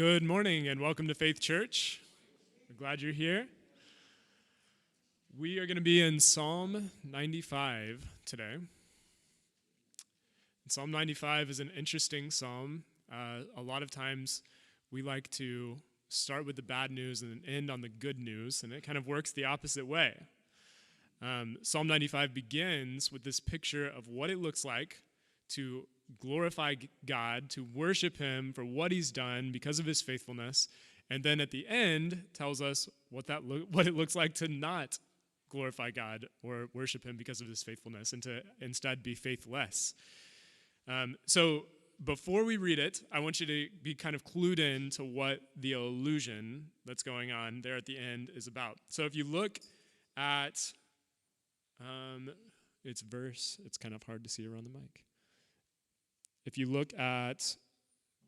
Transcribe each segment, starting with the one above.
Good morning and welcome to Faith Church. We're glad you're here. We are going to be in Psalm 95 today. Psalm 95 is an interesting psalm. A lot of times we like to start with the bad news and then end on the good news, and it kind of works the opposite way. Psalm 95 begins with this picture of what it looks like to glorify God, to worship him for what he's done because of his faithfulness, and then at the end tells us what it looks like to not glorify God or worship him because of his faithfulness and to instead be faithless. So before we read it, I want you to be kind of clued in to what the allusion that's going on there at the end is about. So if you look at it's kind of hard to see around the mic. If you look at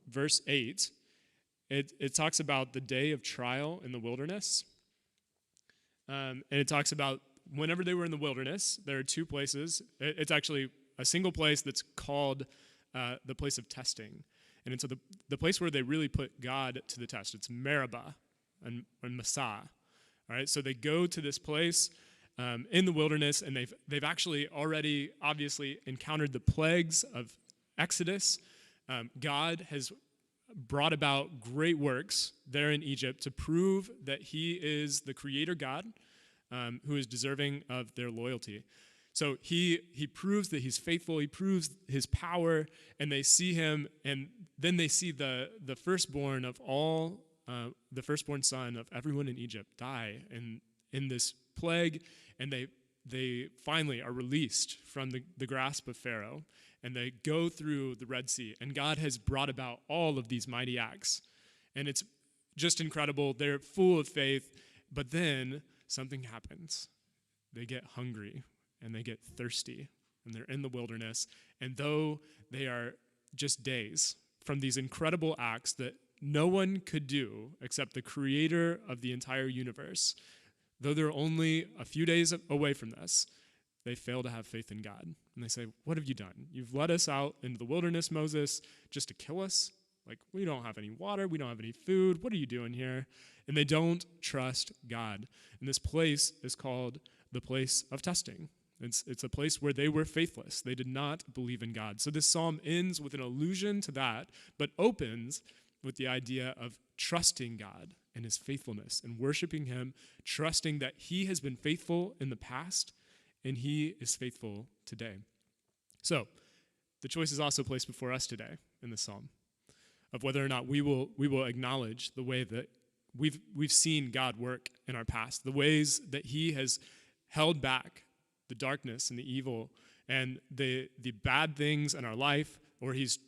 verse 8, it talks about the day of trial in the wilderness. And it talks about whenever they were in the wilderness, there are two places. It's actually a single place that's called the place of testing. And so the place where they really put God to the test, it's Meribah and Massah. All right, so they go to this place in the wilderness, and they've actually already obviously encountered the plagues of Exodus. God has brought about great works there in Egypt to prove that he is the creator God who is deserving of their loyalty. So he proves that he's faithful, he proves his power, and they see him, and then they see the firstborn of all, the firstborn son of everyone in Egypt die in this plague, and they finally are released from the grasp of Pharaoh. And they go through the Red Sea, and God has brought about all of these mighty acts. And it's just incredible. They're full of faith, but then something happens. They get hungry, and they get thirsty, and they're in the wilderness. And though they are just days from these incredible acts that no one could do except the creator of the entire universe, though they're only a few days away from this, they fail to have faith in God. And they say, what have you done? You've led us out into the wilderness, Moses, just to kill us? Like, we don't have any water. We don't have any food. What are you doing here? And they don't trust God. And this place is called the place of testing. It's a place where they were faithless. They did not believe in God. So this psalm ends with an allusion to that, but opens with the idea of trusting God and his faithfulness and worshiping him, trusting that he has been faithful in the past and he is faithful today. So, the choice is also placed before us today in the psalm of whether or not we will acknowledge the way that we've seen God work in our past, the ways that he has held back the darkness and the evil and the bad things in our life, or he's